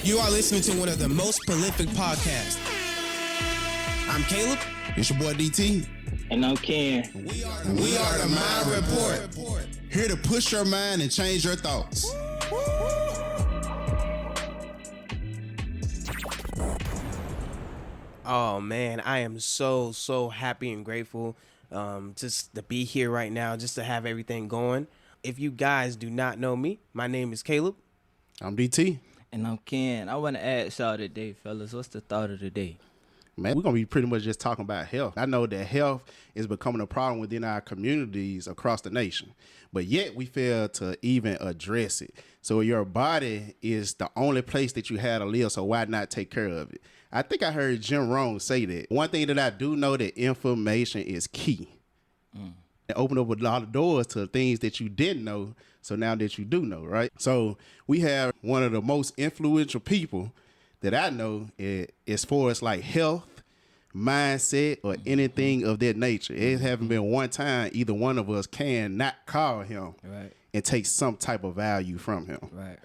You are listening to one of the most prolific podcasts. I'm Caleb. It's your boy DT. And I'm Ken. We are the Mind Report. Here to push your mind and change your thoughts. Oh man, I am so happy and grateful just to be here right now, just to have everything going. If you guys do not know me, my name is Caleb. I'm DT. And I'm Ken. I want to ask y'all today, fellas, what's the thought of the day? Man, we're going to be pretty much just talking about health. I know that health is becoming a problem within our communities across the nation, but yet we fail to even address it. So your body is the only place that you have to live, so why not take care of it? I think I heard Jim Rohn say that. One thing that I do know, that information is key. It opened up a lot of doors to things that you didn't know, so now that you do know, right? So we have one of the most influential people that I know as far as like health, mindset, or anything of that nature. It haven't been one time either one of us can not call him and take some type of value from him. Right.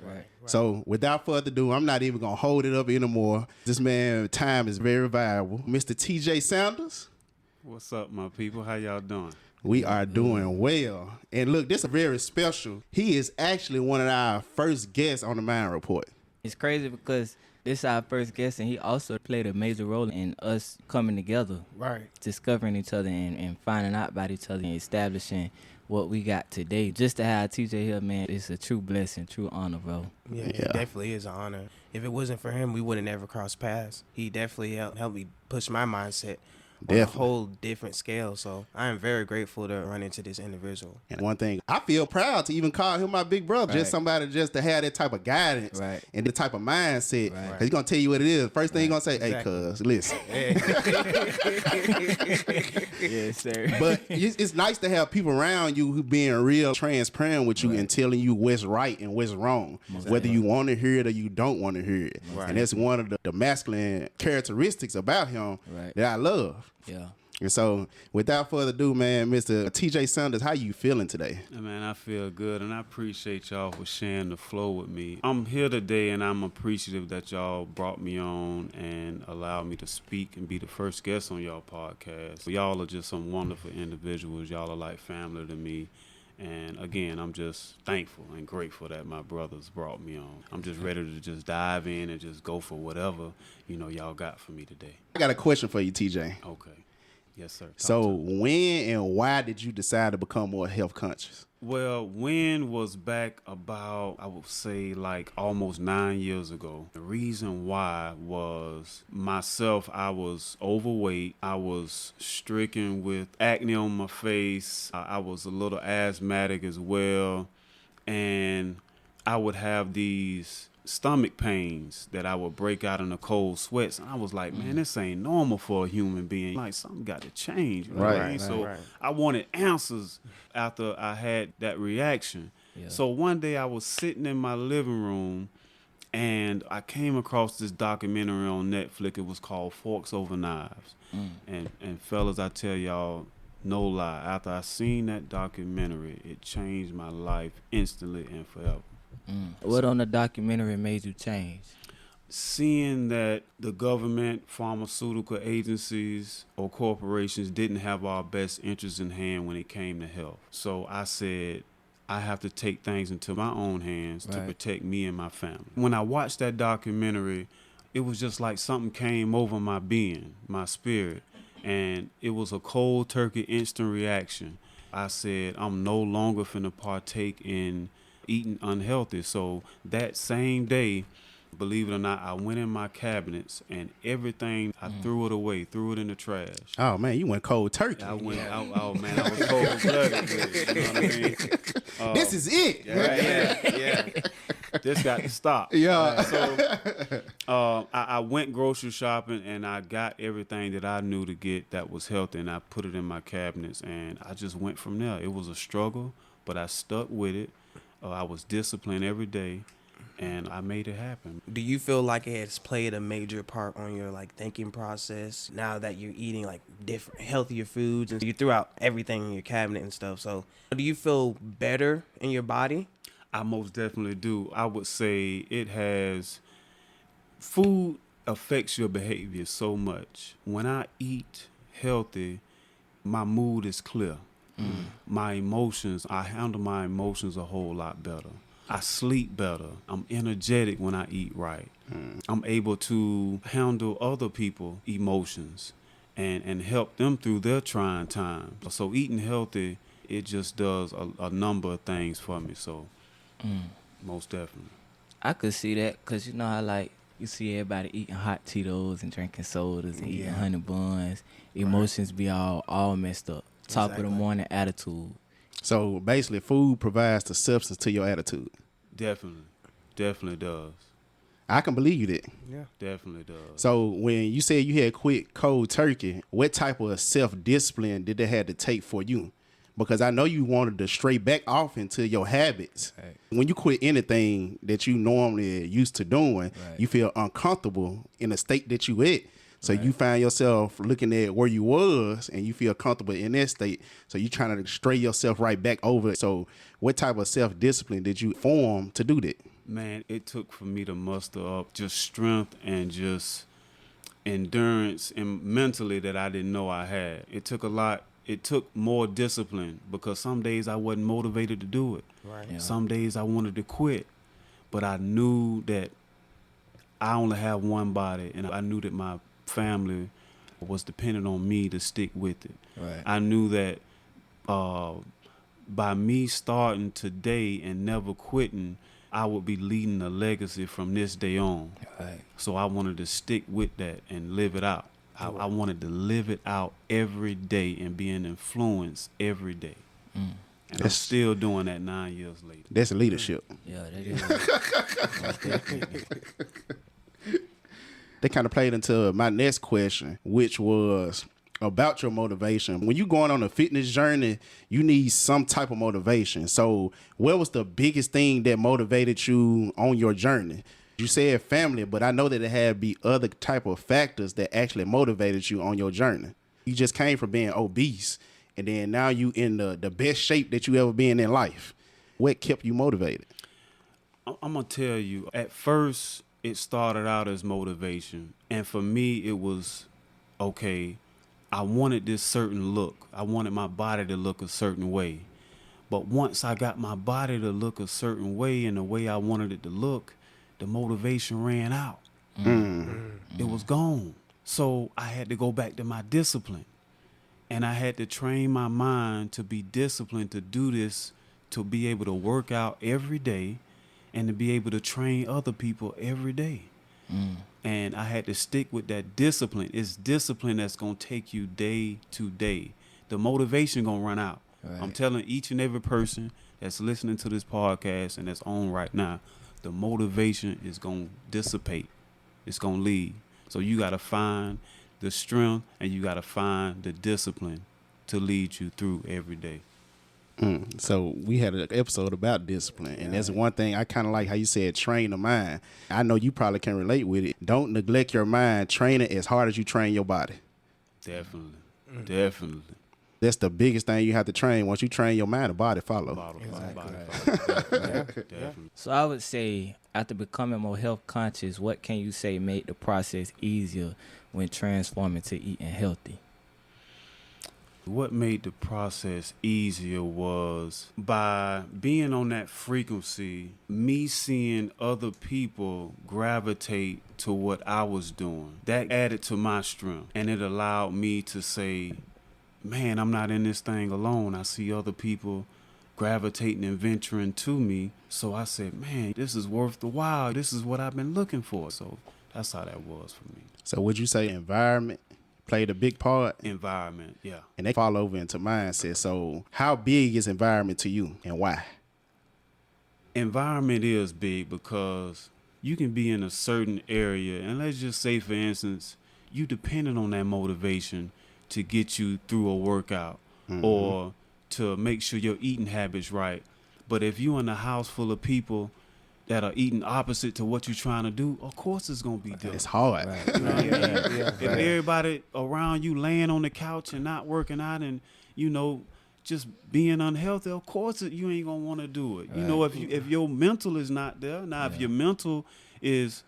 So without further ado, I'm not even going to hold it up anymore. This man, time is very valuable. Mr. TJ Sanders. What's up, my people? How y'all doing? We are doing well. And look, this is very special. He is actually one of our first guests on the Mind Report. It's crazy because this is our first guest, and he also played a major role in us coming together. Right. Discovering each other and finding out about each other and establishing what we got today. Just to have TJ here, man, it's a true blessing, true honor, bro. Yeah, it definitely is an honor. If it wasn't for him, we would have never crossed paths. He definitely helped me push my mindset on a whole different scale. So I am very grateful to run into this individual. And one thing, I feel proud to even call him my big brother. Just somebody just to have that type of guidance and the type of mindset. Because he's going to tell you what it is. First thing he's going to say, hey, cuz, listen. Yes, sir. But it's nice to have people around you who being real transparent with you and telling you what's right and what's wrong. Whether you want to hear it or you don't want to hear it. And that's one of the masculine characteristics about him that I love. Yeah. And so, without further ado, man, Mr. TJ Sanders, how you feeling today? Man, I feel good, and I appreciate y'all for sharing the flow with me. I'm here today, and I'm appreciative that y'all brought me on and allowed me to speak and be the first guest on y'all podcast. Y'all are just some wonderful individuals. Y'all are like family to me. And again, I'm just thankful and grateful that my brothers brought me on. I'm just ready to just dive in and just go for whatever, y'all got for me today. I got a question for you, TJ. Okay. Yes, sir. So when and why did you decide to become more health conscious? Well, when was back about, I would say, like almost 9 years ago. The reason why was myself, I was overweight. I was stricken with acne on my face. I was a little asthmatic as well. And I would have these stomach pains that I would break out in the cold sweats. And I was like, man, this ain't normal for a human being. Like, something got to change. Right. So I wanted answers after I had that reaction. Yeah. So one day I was sitting in my living room and I came across this documentary on Netflix. It was called Forks Over Knives. And fellas, I tell y'all, no lie, after I seen that documentary, it changed my life instantly and forever. What on the documentary made you change? Seeing that the government, pharmaceutical agencies, or corporations didn't have our best interests in hand when it came to health. So I said, I have to take things into my own hands to protect me and my family. When I watched that documentary, it was just like something came over my being, my spirit, and it was a cold turkey instant reaction. I said, I'm no longer finna partake in eating unhealthy. So that same day, believe it or not, I went in my cabinets and everything, I threw it away, threw it in the trash. Oh man, you went cold turkey. I went out, oh man, I was cold blooded with it. You know what I mean? This is it. Yeah. This got to stop. Yeah. So I went grocery shopping and I got everything that I knew to get that was healthy, and I put it in my cabinets, and I just went from there. It was a struggle, but I stuck with it. I was disciplined every day, and I made it happen. Do you feel like it has played a major part on your thinking process now that you're eating different healthier foods and you threw out everything in your cabinet and stuff? So do you feel better in your body? I most definitely do. I would say it has food affects your behavior so much. When I eat healthy, my mood is clear. My emotions, I handle my emotions a whole lot better. I sleep better. I'm energetic when I eat right. I'm able to handle other people's emotions and help them through their trying times. So eating healthy, it just does a number of things for me. So most definitely. I could see that because you know how like you see everybody eating hot Cheetos and drinking sodas and eating honey buns. Emotions be all messed up. Top of the morning attitude. So basically, food provides the substance to your attitude. Definitely does. I can believe you that. Yeah. Definitely does. So when you said you had quit cold turkey, what type of self-discipline did that have to take for you? Because I know you wanted to stray back off into your habits. Right. When you quit anything that you normally used to doing, you feel uncomfortable in the state that you at. So you find yourself looking at where you was and you feel comfortable in that state. So you trying to stray yourself right back over. So what type of self-discipline did you form to do that? Man, it took for me to muster up just strength and just endurance and mentally that I didn't know I had. It took a lot. It took more discipline because some days I wasn't motivated to do it. Right. Yeah. Some days I wanted to quit, but I knew that I only have one body and I knew that my family was dependent on me to stick with it. Right. I knew that by me starting today and never quitting, I would be leading a legacy from this day on. Right. So I wanted to stick with that and live it out. I wanted to live it out every day and be an influence every day. And I'm still doing that 9 years later. That's leadership. Yeah, that is. They kind of played into my next question, which was about your motivation. When you're going on a fitness journey, you need some type of motivation. So what was the biggest thing that motivated you on your journey? You said family, but I know that it had to be other type of factors that actually motivated you on your journey. You just came from being obese, and then now you in the best shape that you ever been in life. What kept you motivated? I'm going to tell you, at first, it started out as motivation. And for me, it was, okay, I wanted this certain look. I wanted my body to look a certain way. But once I got my body to look a certain way and the way I wanted it to look, the motivation ran out. It was gone. So I had to go back to my discipline. And I had to train my mind to be disciplined to do this, to be able to work out every day and to be able to train other people every day. And I had to stick with that discipline. It's discipline that's going to take you day to day. The motivation going to run out. Right. I'm telling each and every person that's listening to this podcast and that's on right now, the motivation is going to dissipate. It's going to leave. So you got to find the strength and you got to find the discipline to lead you through every day. So we had an episode about discipline, and that's one thing I kind of like how you said train the mind. I know you probably can relate with it. Don't neglect your mind. Train it as hard as you train your body. Definitely. That's the biggest thing you have to train. Once you train your mind, the body follow. Definitely. So I would say, after becoming more health conscious, what can you say made the process easier when transforming to eating healthy? What made the process easier was by being on that frequency, me seeing other people gravitate to what I was doing. That added to my strength, and it allowed me to say, man, I'm not in this thing alone. I see other people gravitating and venturing to me. So I said, man, this is worth the while. This is what I've been looking for. So that's how that was for me. So would you say environment played a big part? Environment, yeah. And they fall over into mindset. So how big is environment to you and why? Environment is big because you can be in a certain area, and let's just say, for instance, you depending on that motivation to get you through a workout or to make sure your eating habits right. But if you're in a house full of people that are eating opposite to what you're trying to do, of course it's going to be different. It's hard. Right. You know what I mean? If everybody around you laying on the couch and not working out and, you know, just being unhealthy, of course you ain't going to want to do it. You know, if your mental is not there. Now, if your mental is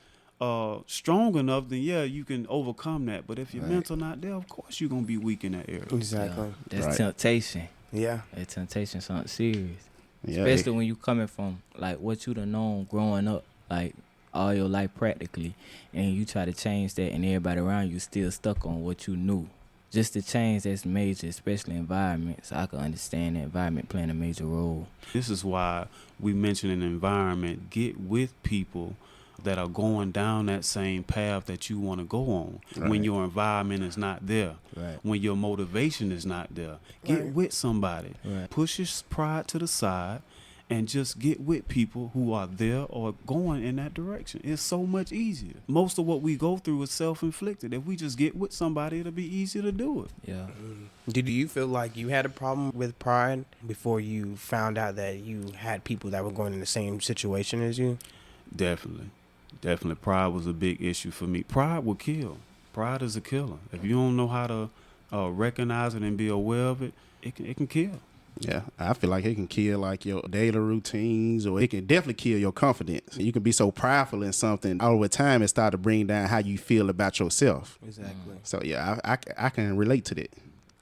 strong enough, then yeah, you can overcome that. But if your Right. mental not there, of course you're gonna be weak in that area. Exactly. Yeah, that's Right. temptation. Yeah. That temptation something serious. Yeah, Especially when you coming from like what you done known growing up, like all your life practically, and you try to change that, and everybody around you still stuck on what you knew. Just the change that's major, especially environment. So I can understand that environment playing a major role. This is why we mention an environment. Get with people that are going down that same path that you want to go on. Right. When your environment is not there, Right. when your motivation is not there, get Right. with somebody. Right. Push your pride to the side and just get with people who are there or going in that direction. It's so much easier. Most of what we go through is self-inflicted. If we just get with somebody, it'll be easier to do it. Yeah. Did you feel like you had a problem with pride before you found out that you had people that were going in the same situation as you? Definitely. Pride was a big issue for me. Pride will kill. Pride is a killer. If you don't know how to recognize it and be aware of it, it can kill. Yeah, I feel like it can kill like your daily routines, or it can definitely kill your confidence. You can be so prideful in something, over time it start to bring down how you feel about yourself. Exactly. So yeah, I can relate to that.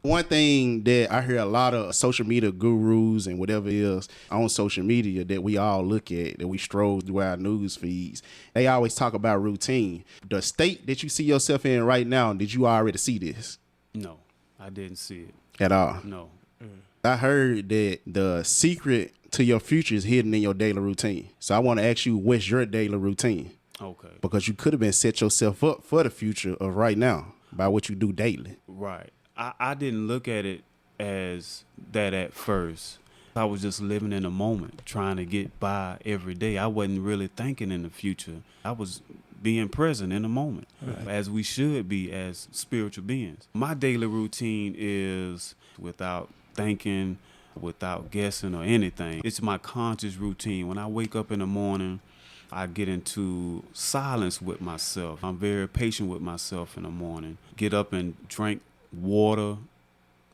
One thing that I hear a lot of social media gurus and whatever it is on social media that we all look at, that we stroll through our news feeds, they always talk about routine. The state that you see yourself in right now, did you already see this No, I didn't see it. at all? No. I heard that the secret to your future is hidden in your daily routine. So I want to ask you, what's your daily routine? Okay. Because you could have been set yourself up for the future of right now by what you do daily. Right. I didn't look at it as that at first. I was just living in the moment, trying to get by every day. I wasn't really thinking in the future. I was being present in the moment, as we should be as spiritual beings. My daily routine is without thinking, without guessing or anything. It's my conscious routine. When I wake up in the morning, I get into silence with myself. I'm very patient with myself in the morning. Get up and drink water,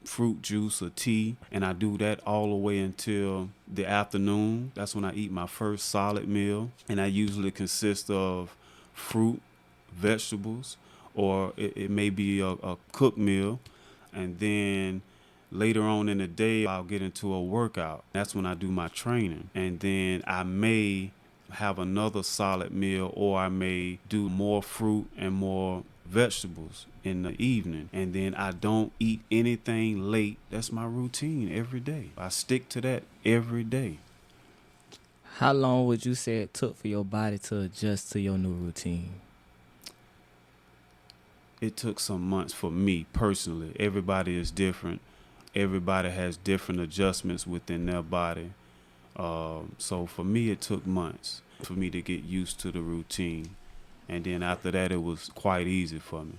fruit juice or tea, and I do that all the way until the afternoon. That's when I eat my first solid meal, and that usually consists of fruit, vegetables, or it may be a cooked meal. And then later on in the day, I'll get into a workout. That's when I do my training. And then I may have another solid meal, or I may do more fruit and more vegetables in the evening. And then I don't eat anything late. That's my routine every day. I stick to that every day. How long would you say it took for your body to adjust to your new routine? It took some months for me personally. Everybody is different. Everybody has different adjustments within their body. So for me, it took months for me to get used to the routine. And then after that, it was quite easy for me.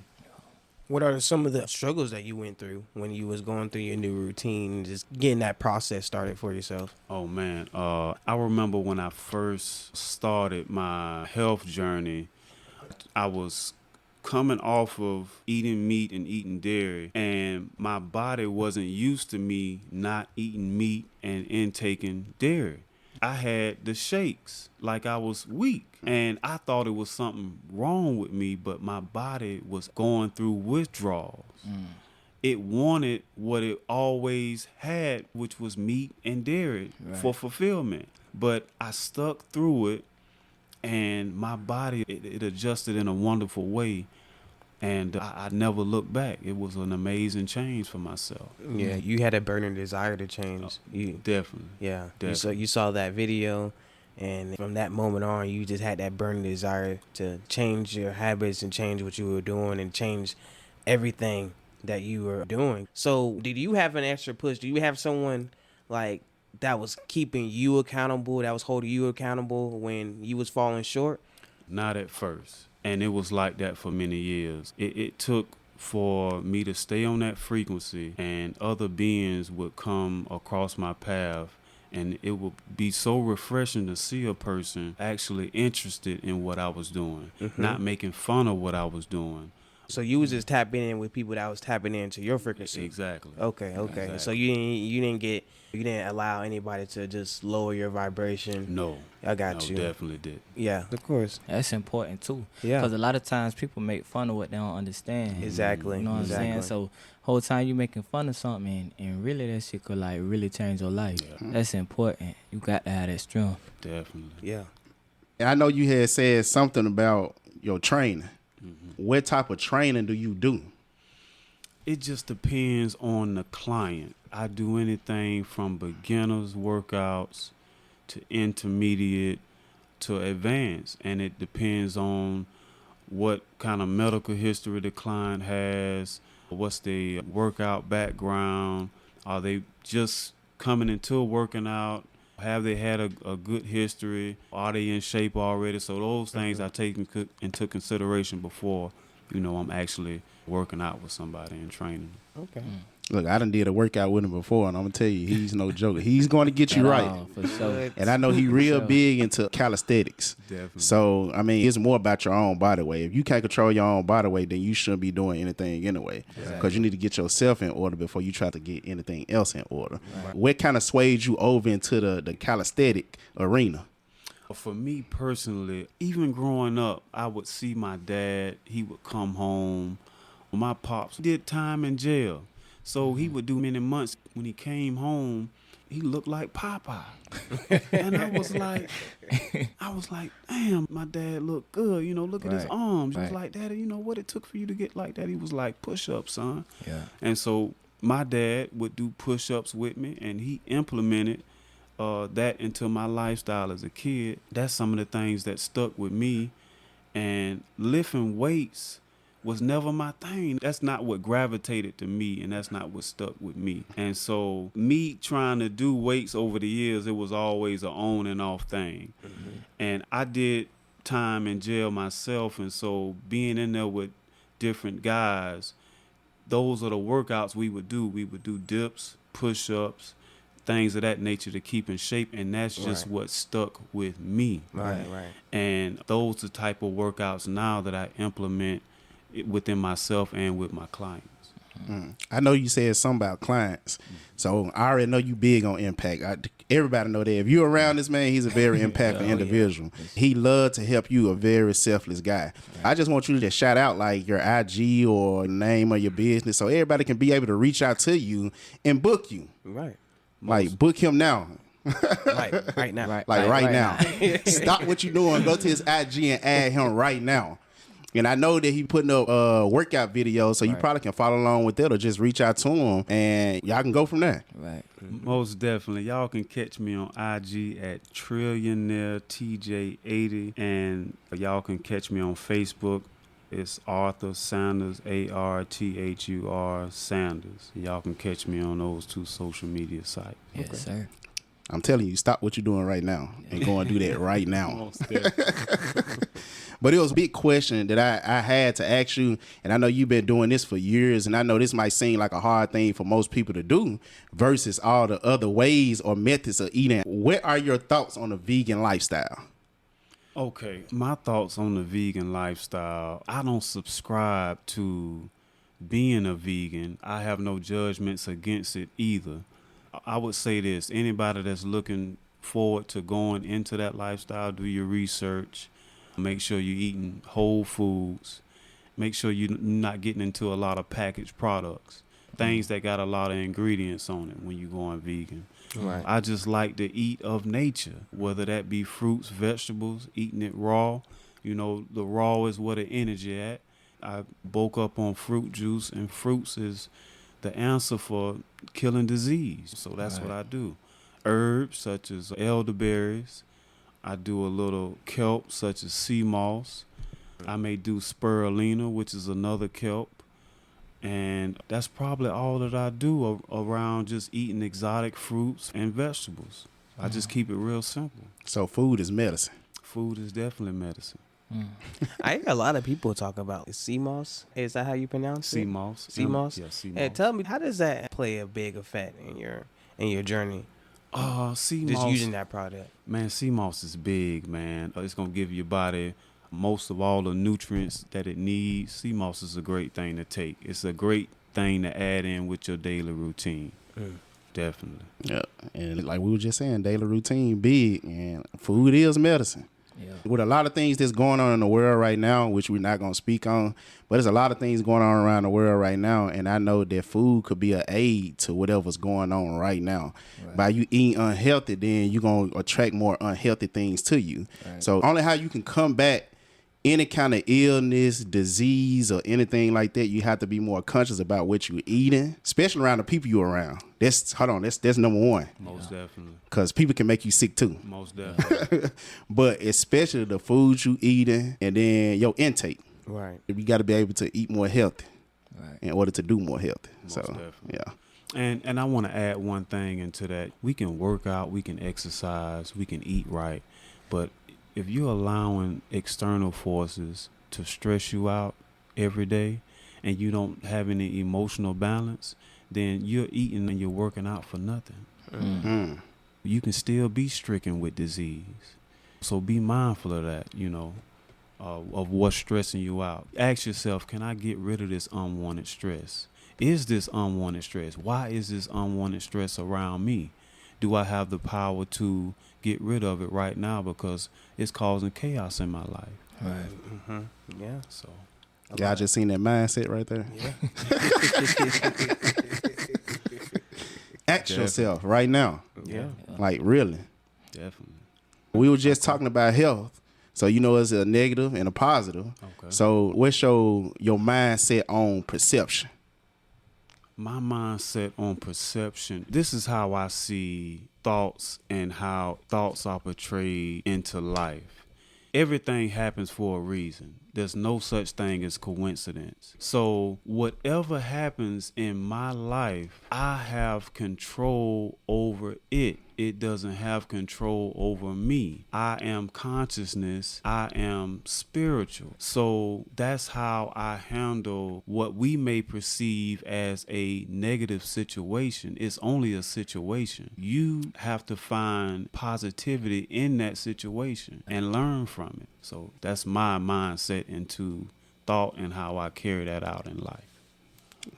What are some of the struggles that you went through when you was going through your new routine, just getting that process started for yourself? Oh, man. I remember when I first started my health journey, I was coming off of eating meat and eating dairy, and my body wasn't used to me not eating meat and intaking dairy. I had the shakes, like I was weak, and I thought it was something wrong with me, but my body was going through withdrawals. It wanted what it always had, which was meat and dairy for fulfillment. But I stuck through it, and my body, it adjusted in a wonderful way. And I never looked back. It was an amazing change for myself. Yeah, you had a burning desire to change. Definitely. Yeah, Definitely. you saw that video, and from that moment on, you just had that burning desire to change your habits and change what you were doing and change everything that you were doing. So did you have an extra push? Do you have someone like that was keeping you accountable, that was holding you accountable when you was falling short? Not at first. And it was like that for many years. It took for me to stay on that frequency, and other beings would come across my path, and it would be so refreshing to see a person actually interested in what I was doing, not making fun of what I was doing, So you was just tapping in with people that was tapping into your frequency. Exactly. Okay. Exactly. So you didn't allow anybody to just lower your vibration. No. I got you. Definitely did. Yeah, of course. That's important too. Yeah. Because a lot of times people make fun of what they don't understand. Exactly. You know what exactly. I'm saying? So whole time you making fun of something and really that shit could like really change your life. Yeah. That's important. You got to have that strength. Definitely. Yeah. And I know you had said something about your training. Mm-hmm. What type of training do you do? It just depends on the client. I do anything from beginners workouts to intermediate to advanced, and it depends on what kind of medical history the client has, what's their workout background, are they just coming into working out, have they had a good history, are they in shape already? So those things I take into consideration before, I'm actually working out with somebody and training. Okay. Look, I done did a workout with him before, and I'm gonna tell you, he's no joker. He's going to get you right. For sure. And I know he real Sure. big into calisthenics. Definitely. So, I mean, it's more about your own body weight. If you can't control your own body weight, then you shouldn't be doing anything anyway. Because you need to get yourself in order before you try to get anything else in order. Right. What kind of swayed you over into the calisthenic arena? For me personally, even growing up, I would see my dad. He would come home. My pops did time in jail. So he would do many months. When he came home, he looked like Popeye. And I was like, damn, my dad looked good. Look at his arms. He was like, Daddy, what it took for you to get like that? He was like, push-ups, son. Yeah. And so my dad would do push-ups with me, and he implemented that into my lifestyle as a kid. That's some of the things that stuck with me. And lifting weights was never my thing. That's not what gravitated to me, and that's not what stuck with me. And so me trying to do weights over the years, it was always an on and off thing. Mm-hmm. And I did time in jail myself, and so being in there with different guys, those are the workouts we would do. We would do dips, push-ups, things of that nature to keep in shape, and that's just what stuck with me. Right. And those are the type of workouts now that I implement within myself and with my clients. I know you said something about clients, so I already know you big on impact. Everybody know that if you're around this man, he's a very impactful individual. Yeah. He loved to help you, a very selfless guy. I just want you to shout out like your IG or name of your business so everybody can be able to reach out to you and book you. Right. Like book him now. right now. Right now. Stop what you're doing. Go to his IG and add him right now. And I know that he putting up workout videos, so you probably can follow along with that or just reach out to him, and y'all can go from there. Right. Most definitely. Y'all can catch me on IG at TrillionaireTJ80, and y'all can catch me on Facebook. It's Arthur Sanders, ARTHUR Sanders. Y'all can catch me on those two social media sites. Yes, sir. I'm telling you, stop what you're doing right now and go and do that right now. But it was a big question that I had to ask you, and I know you've been doing this for years, and I know this might seem like a hard thing for most people to do versus all the other ways or methods of eating. What are your thoughts on the vegan lifestyle? Okay, my thoughts on the vegan lifestyle. I don't subscribe to being a vegan. I have no judgments against it either. I would say this, anybody that's looking forward to going into that lifestyle, do your research. Make sure you're eating whole foods. Make sure you're not getting into a lot of packaged products, things that got a lot of ingredients on it when you're going vegan. Right. I just like to eat of nature, whether that be fruits, vegetables, eating it raw. The raw is where the energy at. I bulk up on fruit juice, and fruits is the answer for killing disease. So that's what I do. Herbs such as elderberries. I do a little kelp such as sea moss. I may do spirulina, which is another kelp. And that's probably all that I do around just eating exotic fruits and vegetables. I just keep it real simple. So food is medicine. Food is definitely medicine. I hear a lot of people talk about sea moss. Is that how you pronounce it? Sea moss. Sea moss? Yeah, sea moss. Hey, tell me, how does that play a big effect in your journey? Sea Just moss. using that product. Man, sea moss is big, man. It's going to give your body most of all the nutrients that it needs. Sea moss is a great thing to take. It's a great thing to add in with your daily routine. Definitely. Yeah, and like we were just saying, daily routine big, and food is medicine. Yeah. With a lot of things that's going on in the world right now, which we're not going to speak on, but there's a lot of things going on around the world right now, and I know that food could be an aid to whatever's going on right now. Right. By you eating unhealthy, then you're going to attract more unhealthy things to you. Right. So only how you can combat any kind of illness, disease, or anything like that, you have to be more conscious about what you're eating, especially around the people you're around. That's number one. Most definitely. Because people can make you sick too. Most definitely. But especially the food you eating and then your intake. Right. You got to be able to eat more healthy in order to do more healthy. Most so, definitely. yeah. And I want to add one thing into that. We can work out, we can exercise, we can eat right, but if you're allowing external forces to stress you out every day and you don't have any emotional balance, then you're eating and you're working out for nothing. Mm-hmm. You can still be stricken with disease. So be mindful of that, of what's stressing you out. Ask yourself, can I get rid of this unwanted stress? Is this unwanted stress? Why is this unwanted stress around me? Do I have the power to get rid of it right now because it's causing chaos in my life? Right. Mm-hmm. Yeah. So, Y'all just seen that mindset right there? Yeah. Ask yourself right now. Yeah. Like, really. Definitely. We were just talking about health. So, it's a negative and a positive. Okay. So, what's your mindset on perception? My mindset on perception, this is how I see thoughts and how thoughts are portrayed into life. Everything happens for a reason. There's no such thing as coincidence. So whatever happens in my life, I have control over it. It doesn't have control over me. I am consciousness. I am spiritual. So that's how I handle what we may perceive as a negative situation. It's only a situation. You have to find positivity in that situation and learn from it. So that's my mindset into thought and how I carry that out in life.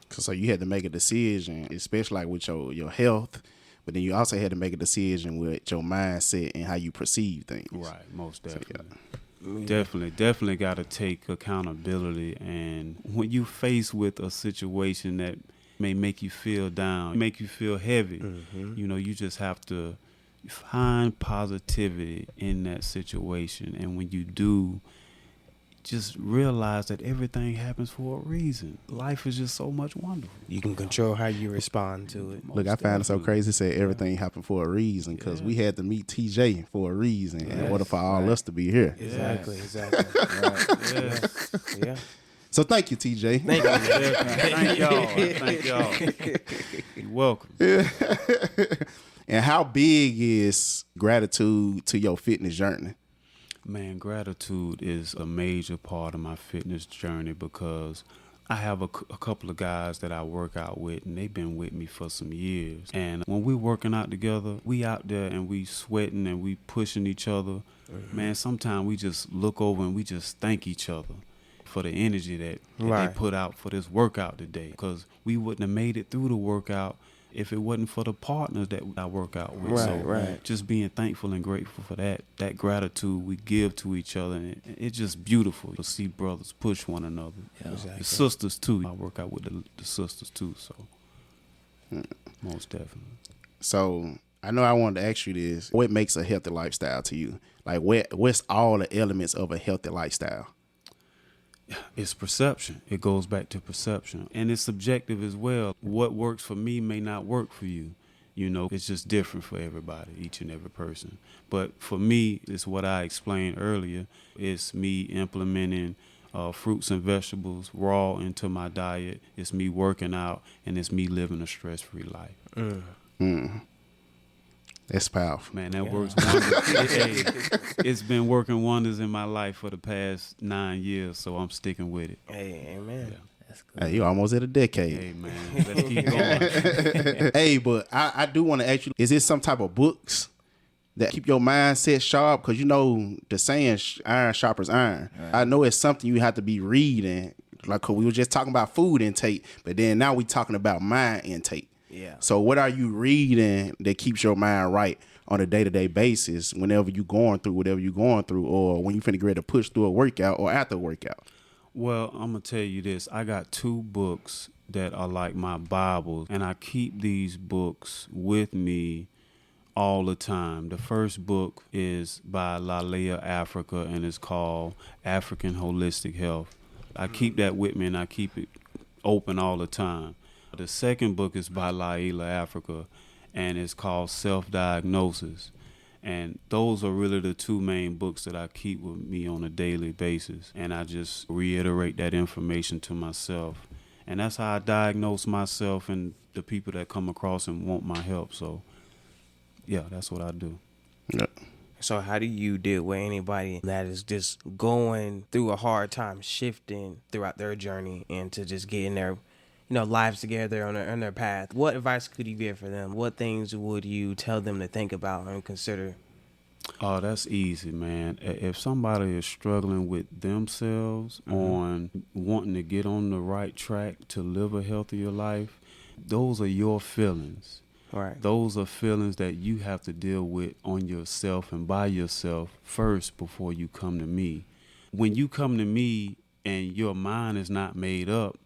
So you had to make a decision, especially like with your health, but then you also had to make a decision with your mindset and how you perceive things. Right, most definitely. So, Definitely got to take accountability. And when you face with a situation that may make you feel down, make you feel heavy, you just have to find positivity in that situation. And when you do, just realize that everything happens for a reason. Life is just so much wonderful. You can control how you respond to it. Look, I found it so crazy. It said everything happened for a reason because we had to meet TJ for a reason in order for all us to be here. Exactly. Yeah. So thank you, TJ. Thank y'all. You're welcome. And how big is gratitude to your fitness journey? Man, gratitude is a major part of my fitness journey because I have a couple of guys that I work out with, and they've been with me for some years. And when we're working out together, we out there and we sweating and we pushing each other. Man, sometimes we just look over and we just thank each other for the energy that they put out for this workout today. Because we wouldn't have made it through the workout if it wasn't for the partners that I work out with. Just being thankful and grateful for that gratitude we give to each other. And it's just beautiful to see brothers push one another. Yeah. Exactly. The sisters too. I work out with the sisters too, so most definitely. So I know I wanted to ask you this. What makes a healthy lifestyle to you? Like what's all the elements of a healthy lifestyle? It's perception. It goes back to perception. And it's subjective as well. What works for me may not work for you. It's just different for everybody, each and every person. But for me, it's what I explained earlier. It's me implementing fruits and vegetables raw into my diet. It's me working out, and it's me living a stress-free life. That's powerful. Man, that works wonders. It's been working wonders in my life for the past 9 years, so I'm sticking with it. Hey, amen. Yeah. That's good. Hey, you almost at a decade. Hey, man, let's keep going. Hey, but I do want to ask you, is this some type of books that keep your mindset sharp, because you know the saying iron sharpens iron. Right. I know it's something you have to be reading, like 'cause we were just talking about food intake, but then now we talking about mind intake. Yeah. So what are you reading that keeps your mind right on a day-to-day basis whenever you going through whatever you're going through, or when you finna get ready to push through a workout or after a workout? Well, I'm going to tell you this. I got 2 books that are like my Bibles, and I keep these books with me all the time. The first book is by Lalea Africa, and it's called African Holistic Health. I keep that with me, and I keep it open all the time. The second book is by Laila Africa, and it's called Self-Diagnosis. And those are really the 2 main books that I keep with me on a daily basis. And I just reiterate that information to myself. And that's how I diagnose myself and the people that come across and want my help. So, yeah, that's what I do. Yeah. So how do you deal with anybody that is just going through a hard time, shifting throughout their journey into just getting their lives together on their path? What advice could you give for them? What things would you tell them to think about and consider? Oh, that's easy, man. If somebody is struggling with themselves on wanting to get on the right track to live a healthier life, those are your feelings. Right. Those are feelings that you have to deal with on yourself and by yourself first before you come to me. When you come to me and your mind is not made up,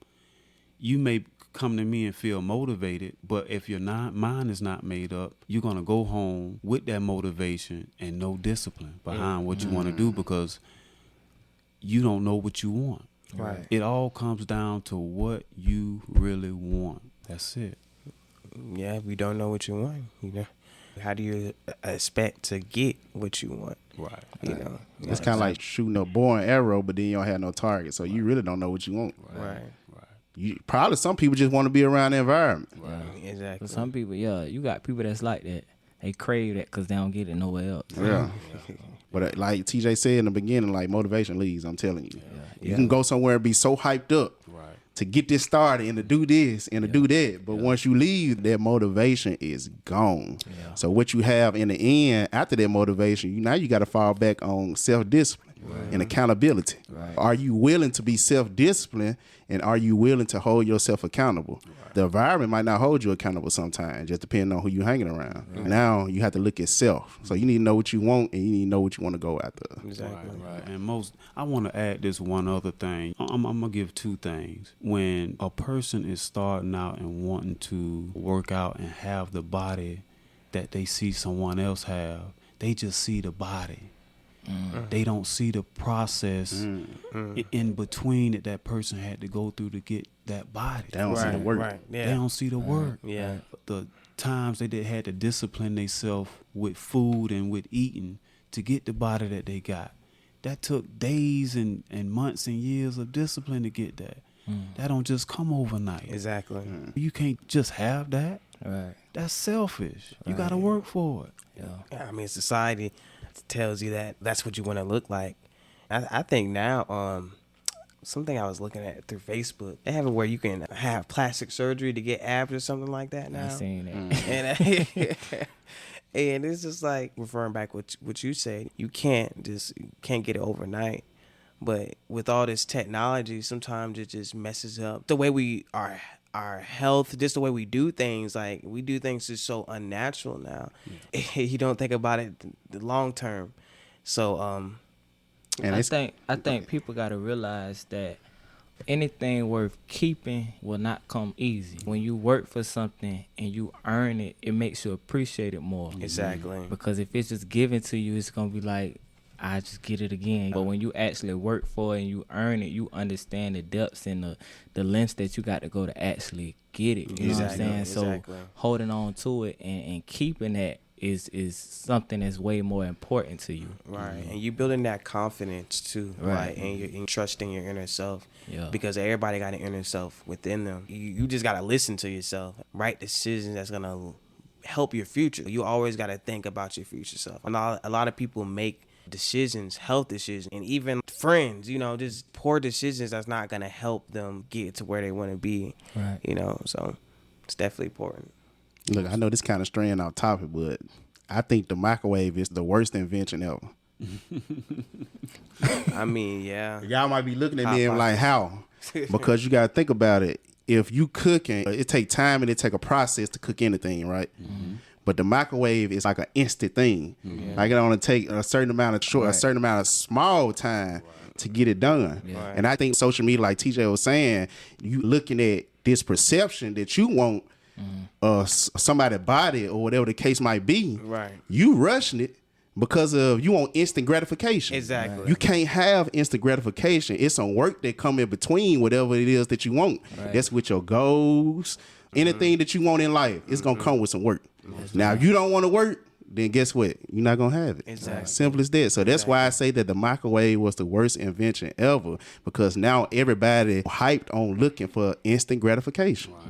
you may come to me and feel motivated, but if your mind is not made up, you're going to go home with that motivation and no discipline behind what you want to do, because you don't know what you want. Right. It all comes down to what you really want. That's it. Yeah, if you don't know what you want, how do you expect to get what you want? Right. It's kind of like shooting a bow and arrow, but then you don't have no target, so you really don't know what you want. Right. Probably some people just want to be around the environment. Right. Exactly. For some people, you got people that's like that. They crave that because they don't get it nowhere else. Yeah. But like TJ said in the beginning, like motivation leads, I'm telling you. You can go somewhere and be so hyped up to get this started and to do this and to do that. But once you leave, that motivation is gone. Yeah. So what you have in the end after that motivation, now you got to fall back on self-discipline and accountability. Right. Are you willing to be self-disciplined, and are you willing to hold yourself accountable? Right. The environment might not hold you accountable sometimes, just depending on who you're hanging around. Right. Now you have to look at self. So you need to know what you want, and you need to know what you want to go after. Exactly. Right. And I want to add this one other thing. I'm going to give 2 things. When a person is starting out and wanting to work out and have the body that they see someone else have, they just see the body. They don't see the process in between that person had to go through to get that body. They don't see the work. Right. Yeah. They don't see the work. Yeah. The times they had to discipline themselves with food and with eating to get the body that they got. That took days and months and years of discipline to get that. That don't just come overnight. Exactly. You can't just have that. Right. That's selfish. You got to work for it. Yeah. I mean, society tells you that that's what you want to look like. I think now, something I was looking at through Facebook, they have it where you can have plastic surgery to get abs or something like that now. I've seen that. And it's just like referring back what you said, you can't get it overnight. But with all this technology, sometimes it just messes up the way we are. Our health, just the way we do things, like we do things just so unnatural now. You don't think about it the long term. So and I think people got to realize that anything worth keeping will not come easy. When you work for something and you earn it, it makes you appreciate it more. Exactly. Because if it's just given to you, it's gonna be like, I just get it again. But when you actually work for it and you earn it, you understand the depths and the lengths that you got to go to actually get it. You know what I'm saying? Exactly. So holding on to it and keeping that is something that's way more important to you. Right. And you building that confidence too. Right. And you're trusting your inner self. Yeah. Because everybody got an inner self within them. You just got to listen to yourself. Right decisions that's going to help your future. You always got to think about your future self. And a lot of people make decisions, health decisions, and even friends, just poor decisions that's not going to help them get to where they want to be. Right. So it's definitely important. Look, I know this kind of straying off topic, but I think the microwave is the worst invention ever. I mean, yeah. Y'all might be looking at me and like, how? Because you got to think about it. If you cooking, it take time and it take a process to cook anything, right? Mm-hmm. But the microwave is like an instant thing. Mm-hmm. Like it only take a certain amount of a certain amount of small time to get it done. Yeah. Right. And I think social media, like TJ was saying, you looking at this perception that you want somebody's body or whatever the case might be. Right. You rushing it because of you want instant gratification. Exactly. You can't have instant gratification. It's some work that come in between whatever it is that you want. Right. That's with your goals. Anything that you want in life, it's gonna come with some work. Now, if you don't want to work, then guess what? You're not gonna have it. Exactly. Simple as that. So that's why I say that the microwave was the worst invention ever, because now everybody hyped on looking for instant gratification. Right.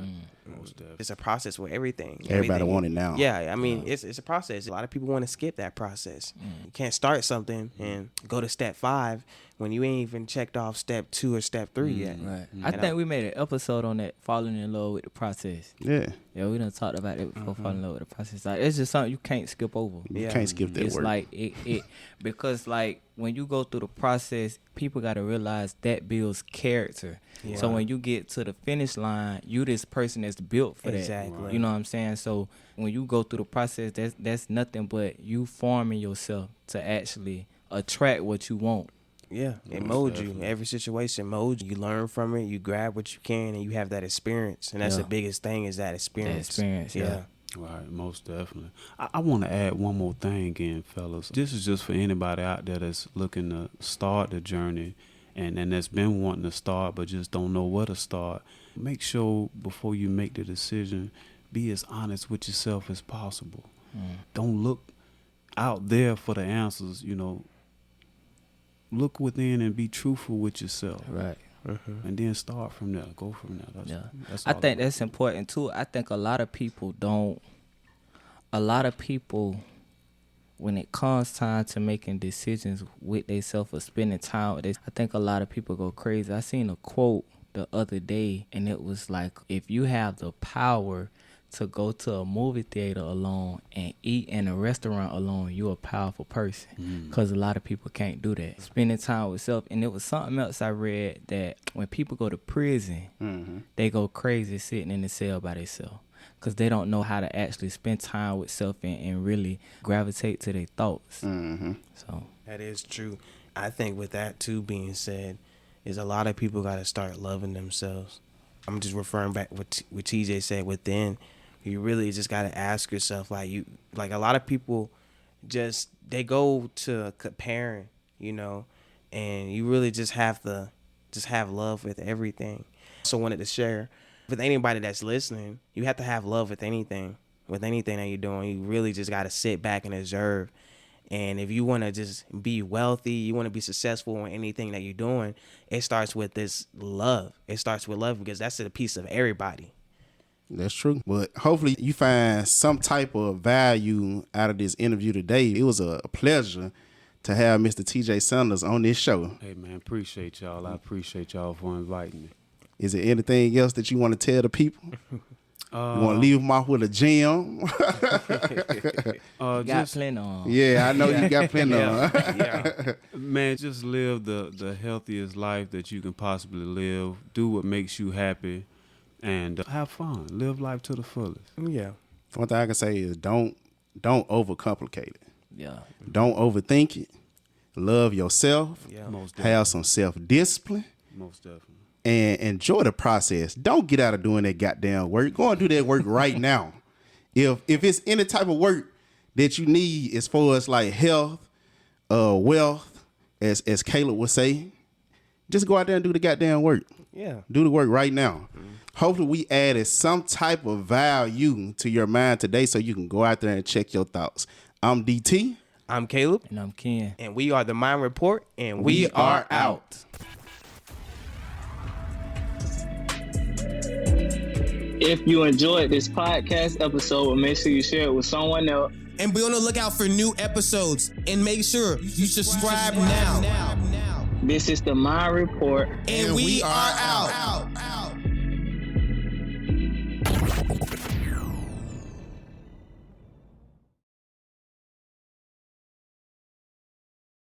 It's a process with everything. Everybody want it now. Yeah, I mean, it's a process. A lot of people want to skip that process. You can't start something and go to step 5 when you ain't even checked off step 2 or step 3 yet. Right. I think we made an episode on that, falling in love with the process. Yeah. Yeah, we done talked about it before, falling in love with the process. Like, it's just something you can't skip over. You can't skip that it's work. Like it because like when you go through the process, people got to realize that builds character. Yeah. So when you get to the finish line, you this person that's built for that. Exactly. You know what I'm saying? So when you go through the process, that's nothing but you forming yourself to actually attract what you want. Yeah, it molds you. Every situation molds you. You learn from it. You grab what you can, and you have that experience. And that's the biggest thing is that experience. Yeah. Right, most definitely. I want to add one more thing again, fellas. This is just for anybody out there that's looking to start the journey and that's been wanting to start but just don't know where to start. Make sure before you make the decision, be as honest with yourself as possible. Don't look out there for the answers, Look within and be truthful with yourself. Right. And then start from there. Go from there. That's I think that's important too. I think a lot of people, when it comes time to making decisions with themselves or spending time with this, I think a lot of people go crazy. I seen a quote the other day, and it was like, if you have the power to go to a movie theater alone and eat in a restaurant alone, you're a powerful person. Because a lot of people can't do that. Spending time with self. And it was something else I read, that when people go to prison, they go crazy sitting in the cell by themselves. Because they don't know how to actually spend time with self and really gravitate to their thoughts. So that is true. I think with that too being said, is a lot of people got to start loving themselves. I'm just referring back what TJ said within. You really just got to ask yourself, like a lot of people they go to comparing, and you really just have to have love with everything. So I wanted to share with anybody that's listening, you have to have love with anything that you're doing. You really just got to sit back and observe. And if you want to just be wealthy, you want to be successful in anything that you're doing, it starts with this love. It starts with love because that's a piece of everybody. That's true. But hopefully you find some type of value out of this interview today. It was a pleasure to have Mr. TJ Sanders on this show. Hey, man, appreciate y'all. I appreciate y'all for inviting me. Is there anything else that you want to tell the people? You want to leave them off with a gem? got plenty on. Yeah, I know you got plenty on. Man, just live the healthiest life that you can possibly live. Do what makes you happy. And have fun. Live life to the fullest. Yeah. One thing I can say is don't overcomplicate it. Yeah. Don't overthink it. Love yourself. Yeah. Most definitely. Have some self-discipline. Most definitely. And enjoy the process. Don't get out of doing that goddamn work. Go and do that work right now. If it's any type of work that you need as far as like health, wealth, as Caleb would say, just go out there and do the goddamn work. Yeah. Do the work right now. Hopefully we added some type of value to your mind today so you can go out there and check your thoughts. I'm DT. I'm Caleb. And I'm Ken. And we are the Mind Report. And we are out. If you enjoyed this podcast episode, make sure you share it with someone else. And be on the lookout for new episodes. And make sure you subscribe now. This is the Mind Report. And we are out.